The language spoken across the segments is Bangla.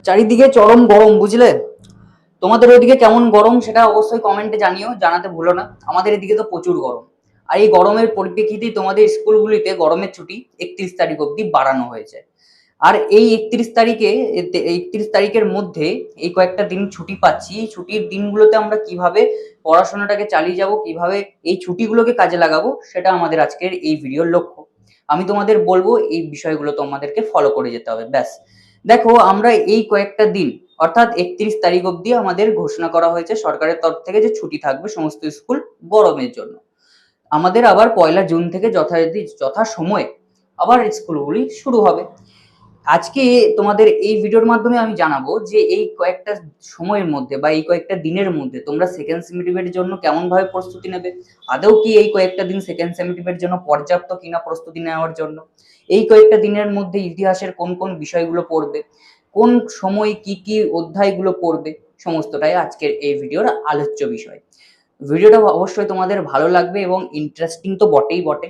চারিদিকে চরম গরম, বুঝলে? তোমাদের ওইদিকে কেমন গরম সেটা অবশ্যই কমেন্টে জানিও, জানাতে ভুলো না। আমাদের এদিকে তো প্রচুর গরম। আর এই গরমের পরিপ্রেক্ষিতেই তোমাদের স্কুলগুলিতে গরমের ছুটি 31 তারিখ অবধি বাড়ানো হয়েছে। আর এই 31 তারিখে 31 তারিখের মধ্যে এই কয়েকটা দিন ছুটি পাচ্ছি। এই ছুটির দিনগুলোতে আমরা কিভাবে পড়াশোনাটাকে চালিয়ে যাব, কিভাবে এই ছুটিগুলোকে কাজে লাগাবো, সেটা আমাদের আজকের এই ভিডিওর লক্ষ্য। আমি তোমাদের বলবো এই বিষয়গুলো তোমাদেরকে ফলো করে যেতে হবে, ব্যাস। দেখো, আমরা এই কয়েকটা দিন অর্থাৎ 31 তারিখ অবধি আমাদের ঘোষণা করা হয়েছে সরকারের তরফ থেকে যে ছুটি থাকবে সমস্ত স্কুল গরমের জন্য। আমাদের আবার 1লা জুন থেকে যথাসময়ে আবার স্কুলগুলি শুরু হবে। আজকে তোমাদের এই ভিডিওর মাধ্যমে আমি জানাবো যে এই কয়েকটা সময়ের মধ্যে বা এই কয়েকটা দিনের মধ্যে তোমরা সেকেন্ড সেমিটিভের জন্য কেমন ভাবে প্রস্তুতি নেবে। আদৌ কি এই কয়েকটা দিন সেকেন্ড সেমিটিভের জন্য পর্যাপ্ত কিনা প্রস্তুতি নেওয়ার জন্য। এই কয়েকটা দিনের মধ্যে ইতিহাসের কোন কোন বিষয়গুলো পড়বে, কোন সময় কি কি অধ্যায়গুলো পড়বে, সমস্তটাই আজকের এই ভিডিওর আলোচ্য বিষয়। ভিডিওটা অবশ্যই তোমাদের ভালো লাগবে এবং ইন্টারেস্টিং তো বটেই বটে।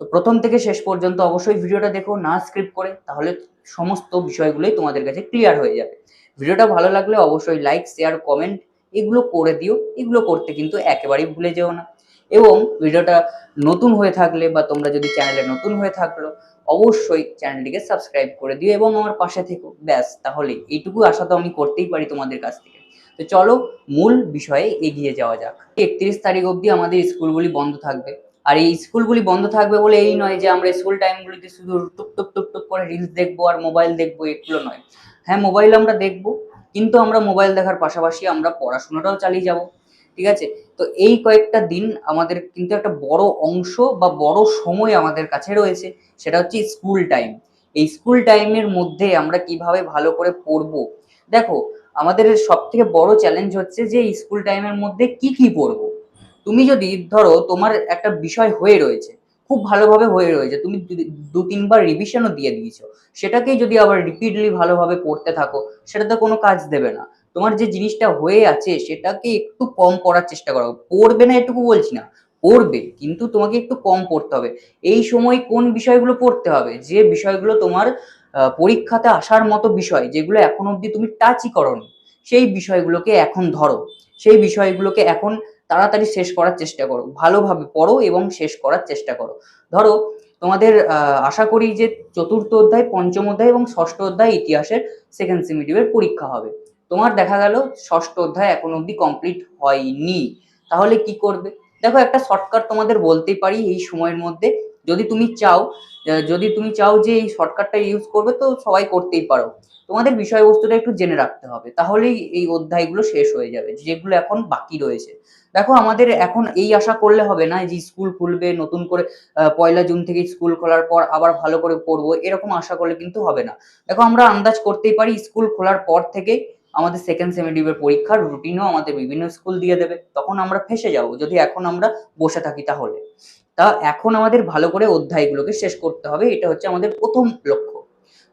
তো প্রথম থেকে শেষ পর্যন্ত অবশ্যই ভিডিওটা দেখো, না স্ক্রিপ্ট করে, তাহলে সমস্ত বিষয়গুলোই তোমাদের কাছে ক্লিয়ার হয়ে যাবে। ভিডিওটা ভালো লাগলে অবশ্যই লাইক, শেয়ার, কমেন্ট এগুলো করে দিও। এগুলো করতে কিন্তু একেবারেই ভুলে যেও না। এবং ভিডিওটা নতুন হয়ে থাকলে বা তোমরা যদি চ্যানেলে নতুন হয়ে থাকলো, অবশ্যই চ্যানেলটিকে সাবস্ক্রাইব করে দিও এবং আমার পাশে থেকো, ব্যাস। তাহলে এইটুকু আশা তো আমি করতেই পারি তোমাদের কাছ থেকে। তো চলো মূল বিষয়ে এগিয়ে যাওয়া যাক। 31 তারিখ অবধি আমাদের স্কুলগুলি বন্ধ থাকবে। আর এই স্কুলগুলি বন্ধ থাকবে বলে এই নয় যে আমরা স্কুল টাইমগুলিতে শুধু টুক টুক টুক টুক করে রিলস দেখবো আর মোবাইল দেখবো, এগুলো নয়। হ্যাঁ, মোবাইল আমরা দেখবো, কিন্তু আমরা মোবাইল দেখার পাশাপাশি আমরা পড়াশোনাটাও চালিয়ে যাব, ঠিক আছে? তো এই কয়েকটা দিন আমাদের কিন্তু একটা বড় অংশ বা বড় সময় আমাদের কাছে রয়েছে, সেটা হচ্ছে স্কুল টাইম। এই স্কুল টাইমের মধ্যে আমরা কিভাবে ভালো করে পড়বো। দেখো, আমাদের সব থেকে বড় চ্যালেঞ্জ হচ্ছে যে স্কুল টাইমের মধ্যে কি কি পড়বো। তুমি যদি ধরো তোমার একটা বিষয় হয়ে রয়েছে, খুব ভালোভাবে হয়ে রয়েছে, তুমি 2-3 বার রিভিশনও দিয়ে দিয়েছো, সেটাকেই যদি আবার রিপিটলি ভালোভাবে পড়তে থাকো, সেটা তো কোনো কাজ দেবে না। তোমার যে জিনিসটা হয়ে আছে সেটাকে একটু কম পড়ার চেষ্টা করো। পড়বে না এটুকু বলছি না, পড়বে, কিন্তু তোমাকে একটু কম পড়তে হবে। এই সময় কোন বিষয়গুলো পড়তে হবে, যে বিষয়গুলো তোমার পরীক্ষাতে আসার মতো বিষয়, যেগুলো এখন অবধি তুমি টাচই করোনি, সেই বিষয়গুলোকে এখন ধরো, সেই বিষয়গুলোকে এখন তাড়াতাড়ি শেষ করার চেষ্টা করো, ভালোভাবে পড়ো এবং শেষ করার চেষ্টা করো। ধরো, তোমাদের আশা করি যে চতুর্থ অধ্যায়, পঞ্চম অধ্যায় এবং ষষ্ঠ অধ্যায় ইতিহাসের সেকেন্ড সেমিটিভের পরীক্ষা হবে। তোমার দেখা গেল ষষ্ঠ অধ্যায় এখন অবধি কমপ্লিট হয়নি, তাহলে কি করবে? দেখো, একটা শর্টকাট তোমাদের বলতেই পারি এই সময়ের মধ্যে। যদি তুমি চাও যদি তুমি চাও যে এই শর্টকাটটা ইউজ করবে, তো সবাই করতেই পারো। তোমাদের বিষয়বস্তুটা একটু জেনে রাখতে হবে, তাহলেই এই অধ্যায়গুলো শেষ হয়ে যাবে যেগুলো এখন বাকি রয়েছে। দেখো, আমাদের এখন এই আশা করলে হবে না যে স্কুল খুলবে নতুন করে, 1লা জুন থেকে স্কুল খোলার পর আবার ভালো করে পড়বো, এরকম আশা করলে কিন্তু হবে না। দেখো, আমরা আন্দাজ করতেই পারি স্কুল খোলার পর থেকে আমাদের সেকেন্ড সেমিটিভের পরীক্ষার রুটিনও আমাদের বিভিন্ন স্কুল দিয়ে দেবে, তখন আমরা ফেঁসে যাব যদি এখন আমরা বসে থাকি। তাহলে এখন আমাদের ভালো করে অধ্যায়গুলোকে শেষ করতে হবে, এটা হচ্ছে আমাদের প্রথম লক্ষ্য।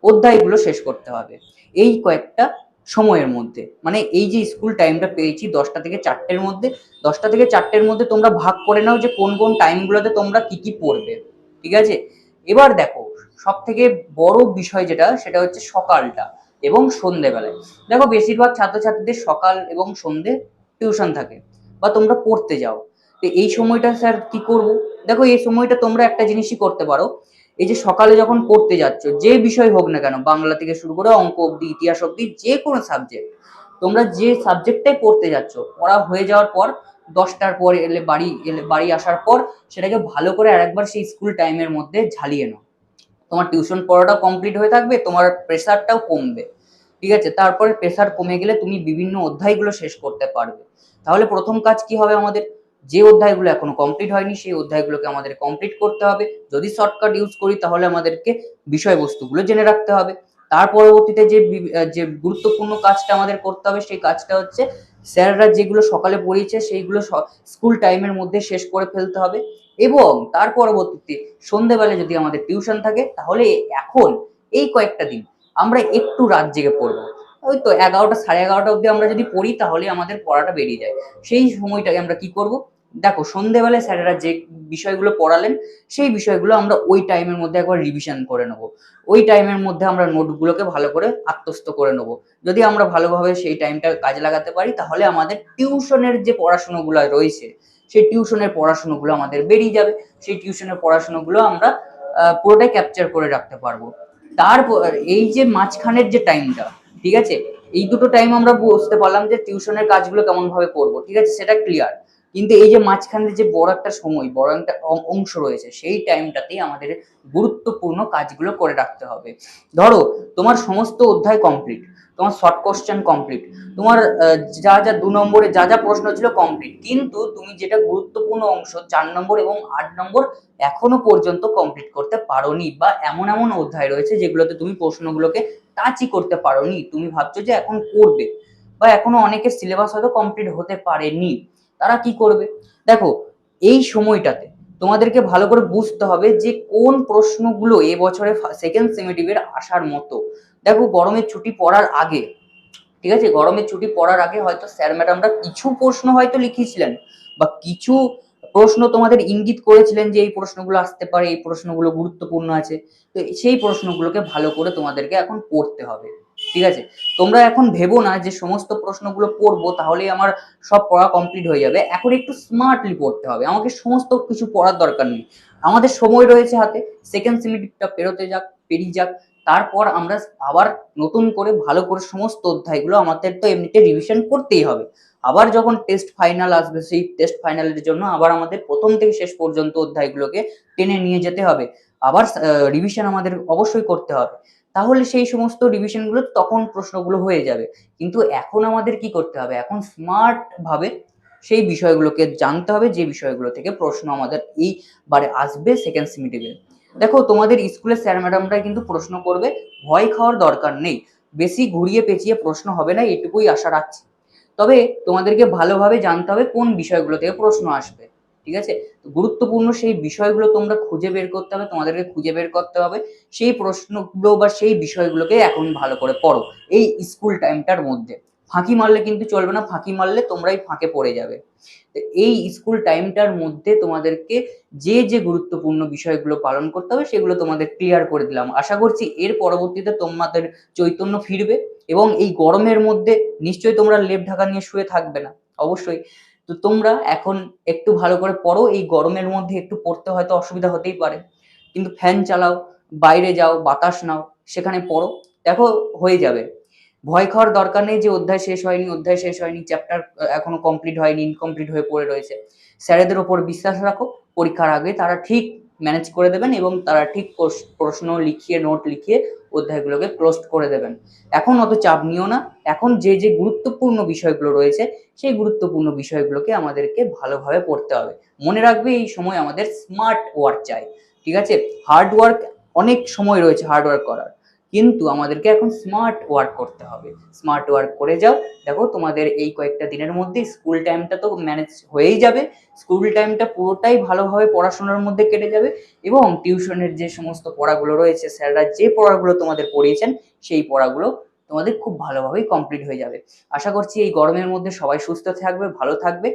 অধ্যায়গুলো শেষ করতে হবে এই কয়েকটা সময়ের মধ্যে। মানে এই যে স্কুল টাইমটা পেয়েছি 10টা থেকে 4টের মধ্যে, 10টা থেকে 4টের মধ্যে তোমরা ভাগ করে নাও যে কোন কোন টাইমগুলোতে তোমরা কি কি পড়বে, ঠিক আছে? এবার দেখো, সব থেকে বড় বিষয় যেটা, সেটা হচ্ছে সকালটা এবং সন্ধেবেলায়। দেখো, বেশিরভাগ ছাত্রছাত্রীদের সকাল এবং সন্ধে টিউশন থাকে বা তোমরা পড়তে যাও। তো এই সময়টা স্যার কি করব? দেখো, এই সময়টা তোমরা একটা জিনিসই করতে পারো। এই যে সকালে যখন পড়তে যাচ্ছ, যে বিষয় হোক না কেন, বাংলা থেকে শুরু করে অঙ্ক অব্দি, ইতিহাস অব্দি, যে কোনো সাবজেক্ট, তোমরা যে সাবজেক্টটাই পড়তে যাচ্ছ, পড়া হয়ে যাওয়ার পর 10টার পর বাড়ি আসার পর সেটাকে ভালো করে আরেকবার সেই স্কুল টাইমের মধ্যে ঝালিয়ে নাও। তোমার টিউশন পড়াটা কমপ্লিট হয়ে থাকবে, তোমার প্রেশারটাও কমবে, ঠিক আছে? তারপরে প্রেশার কমে গেলে তুমি বিভিন্ন অধ্যায়গুলো শেষ করতে পারবে। তাহলে প্রথম কাজ কি হবে আমাদের? যে অধ্যায়গুলো এখনো কমপ্লিট হয়নি সেই অধ্যায়গুলোকে আমাদের কমপ্লিট করতে হবে। যদি শর্টকাট ইউজ করি তাহলে আমাদেরকে বিষয়বস্তুগুলো জেনে রাখতে হবে। তার পরবর্তীতে যে গুরুত্বপূর্ণ কাজটা আমাদের করতে হবে, সেই কাজটা হচ্ছে স্যাররা যেগুলো সকালে পড়িয়েছে সেইগুলো স্কুল টাইমের মধ্যে শেষ করে ফেলতে হবে। এবং তার পরবর্তীতে সন্ধ্যেবেলা যদি আমাদের টিউশন থাকে, তাহলে এখন এই কয়েকটা দিন আমরা একটু রাত জেগে পড়বো। ওই তো 11টা, সাড়ে 11টা অবধি আমরা যদি পড়ি, তাহলে আমাদের পড়াটা বেরিয়ে যায়। সেই সময়টাকে আমরা কি করব? দেখো সন্ধেবেলায় স্যারেরা যে বিষয়গুলো পড়ালেন সেই বিষয়গুলো আমরা ওই টাইমের মধ্যে একবার রিভিশন করে নেবো। ওই টাইমের মধ্যে আমরা নোটগুলোকে ভালো করে আত্মস্থ করে নেবো। যদি আমরা ভালোভাবে সেই টাইমটা কাজে লাগাতে পারি তাহলে আমাদের টিউশনের যে পড়াশোনাগুলো রয়েছে সেই টিউশনের পড়াশোনাগুলো আমাদের বেরিয়ে যাবে। সেই টিউশনের পড়াশোনাগুলো আমরা পুরোটাই ক্যাপচার করে রাখতে পারবো। তারপর এই যে মাঝখানের যে টাইমটা, ঠিক আছে, এই দুটো টাইম আমরা বুঝতে পারলাম যে টিউশনের কাজগুলো কেমন ভাবে করবো, ঠিক আছে, সেটা ক্লিয়ার। কিন্তু এই যে মাঝখানে যে বড় একটা সময়, বড় একটা অংশ রয়েছে, সেই টাইমটাতেই আমাদের গুরুত্বপূর্ণ কাজগুলো করে রাখতে হবে। ধরো তোমার সমস্ত অধ্যায় কমপ্লিট, তোমার শর্ট কোশ্চেন কমপ্লিট, তোমার যা যা 2 নম্বরে যা যা প্রশ্ন ছিল কমপ্লিট, কিন্তু তুমি যেটা গুরুত্বপূর্ণ অংশ 4 নম্বর এবং 8 নম্বর এখনো পর্যন্ত কমপ্লিট করতে পারোনি, বা এমন এমন অধ্যায় রয়েছে যেগুলোতে তুমি প্রশ্নগুলোকে টাচই করতে পারোনি, তুমি ভাবছো যে এখন করবে, বা এখনো অনেকের সিলেবাস হয়তো কমপ্লিট হতে পারেনি, তারা কি করবে? দেখো এই সময়টাতে তোমাদেরকে ভালো করে বুঝতে হবে যে কোন প্রশ্নগুলো এবছরে সেকেন্ড সেমিটিভের আসার মতো। দেখো গরমের ছুটি পড়ার আগে, ঠিক আছে, গরমের ছুটি পড়ার আগে হয়তো স্যার ম্যাডামরা কিছু প্রশ্ন হয়তো লিখিয়েছিলেন, বা কিছু প্রশ্ন তোমাদের ইঙ্গিত করেছিলেন যে এই প্রশ্নগুলো আসতে পারে, এই প্রশ্নগুলো গুরুত্বপূর্ণ আছে। তো সেই প্রশ্নগুলোকে ভালো করে তোমাদেরকে এখন পড়তে হবে, ঠিক আছে। তোমরা এখন ভেবো না যে সমস্ত প্রশ্নগুলো পড়বো তাহলেই আমার সব পড়া কমপ্লিট হয়ে যাবে। এখন একটু স্মার্টলি পড়তে হবে, আমাকে সমস্ত কিছু পড়ার দরকার নেই। আমাদের সময় রয়েছে হাতে, সেকেন্ড সেমিস্টারটা পেরিয়ে যাক, তারপর আমরা আবার নতুন করে ভালো করে সমস্ত অধ্যায়গুলো আমাদের তো এমনিতে রিভিশন করতেই হবে। আবার যখন টেস্ট ফাইনাল আসবে সেই টেস্ট ফাইনালের জন্য আবার আমাদের প্রথম থেকে শেষ পর্যন্ত অধ্যায়গুলোকে টেনে নিয়ে যেতে হবে, আবার রিভিশন আমাদের অবশ্যই করতে হবে। তাহলে সেই সমস্ত রিভিশনগুলো তখন প্রশ্নগুলো হয়ে যাবে। কিন্তু এখন আমাদের কি করতে হবে, এখন স্মার্ট ভাবে সেই বিষয়গুলোকে জানতে হবে যে বিষয়গুলো থেকে প্রশ্ন আমাদের এইবারে আসবে সেকেন্ড সেমিটিভে। দেখো তোমাদের স্কুলের স্যার ম্যাডামরা কিন্তু প্রশ্ন করবে, ভয় খাওয়ার দরকার নেই, বেশি ঘুরিয়ে পেঁচিয়ে প্রশ্ন হবে না, এটুকুই আশা রাখছি। তবে তোমাদেরকে ভালোভাবে জানতে হবে কোন বিষয়গুলো থেকে প্রশ্ন আসবে, ঠিক আছে। গুরুত্বপূর্ণ সেই বিষয়গুলো তোমরা খুঁজে বের করতে হবে, তোমাদেরকে খুঁজে বের করতে হবে সেই প্রশ্নগুলো বা সেই বিষয়গুলোকে এখন ভালো করে পড়ো এই স্কুল টাইমটার মধ্যে। ফাঁকি মারলে কিন্তু চলবে না, ফাঁকি মারলে তোমরাই ফাঁকে পড়ে যাবে। এই স্কুল টাইমটার মধ্যে তোমাদেরকে যে যে গুরুত্বপূর্ণ বিষয়গুলো পালন করতে হবে সেগুলো তোমাদের ক্লিয়ার করে দিলাম। আশা করছি এর পরবর্তীতে তোমাদের চৈতন্য ফিরবে, এবং এই গরমের মধ্যে নিশ্চয়ই তোমরা লেপ ঢাকা নিয়ে শুয়ে থাকবে না, অবশ্যই। তো তোমরা এখন একটু ভালো করে পড়ো, এই গরমের মধ্যে একটু পড়তে হয়তো অসুবিধা হতেই পারে, কিন্তু ফ্যান চালাও, বাইরে যাও, বাতাস নাও, সেখানে পড়ো, দেখো হয়ে যাবে। ভয় খাওয়ার দরকার নেই যে অধ্যায় শেষ হয়নি, চ্যাপ্টার এখনো কমপ্লিট হয়নি, ইনকমপ্লিট হয়ে পড়ে রয়েছে। স্যারেদের ওপর বিশ্বাস রাখো, পরীক্ষার আগে তারা ঠিক ম্যানেজ করে দেবেন এবং তারা ঠিক প্রশ্ন লিখিয়ে নোট লিখিয়ে অধ্যায়গুলোকে ক্লোজ করে দেবেন। এখন অত চাপ নিও না, এখন যে যে গুরুত্বপূর্ণ বিষয়গুলো রয়েছে সেই গুরুত্বপূর্ণ বিষয়গুলোকে আমাদেরকে ভালোভাবে পড়তে হবে। মনে রাখবে এই সময় আমাদের স্মার্ট ওয়ার্ক চাই, ঠিক আছে। হার্ড ওয়ার্ক, অনেক সময় রয়েছে হার্ড ওয়ার্ক করার, কিন্তু আমাদেরকে এখন স্মার্ট ওয়ার্ক করতে হবে। স্মার্ট ওয়ার্ক করে যাও, দেখো তোমাদের এই কয়েকটা দিনের মধ্যে স্কুল টাইমটা তো ম্যানেজ হয়েই যাবে, স্কুল টাইমটা পুরোটাই ভালোভাবে পড়াশোনার মধ্যে কেটে যাবে, এবং টিউশনের যে সমস্ত পড়াগুলো রয়েছে স্যাররা যে পড়াগুলো তোমাদের পড়িয়েছেন সেই পড়াগুলো তোমাদের খুব ভালোভাবেই কমপ্লিট হয়ে যাবে। আশা করছি এই গরমের মধ্যে সবাই সুস্থ থাকবে, ভালো থাকবে।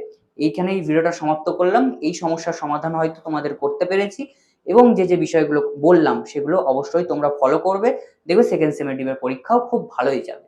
এইখানেই ভিডিওটা সমাপ্ত করলাম। এই সমস্যার সমাধান হয়তো তোমাদের করতে পেরেছি, এবং যে যে বিষয়গুলো বললাম সেগুলো অবশ্যই তোমরা ফলো করবে, দেখবে সেকেন্ড সেমিস্টারের পরীক্ষাও খুব ভালোই যাবে।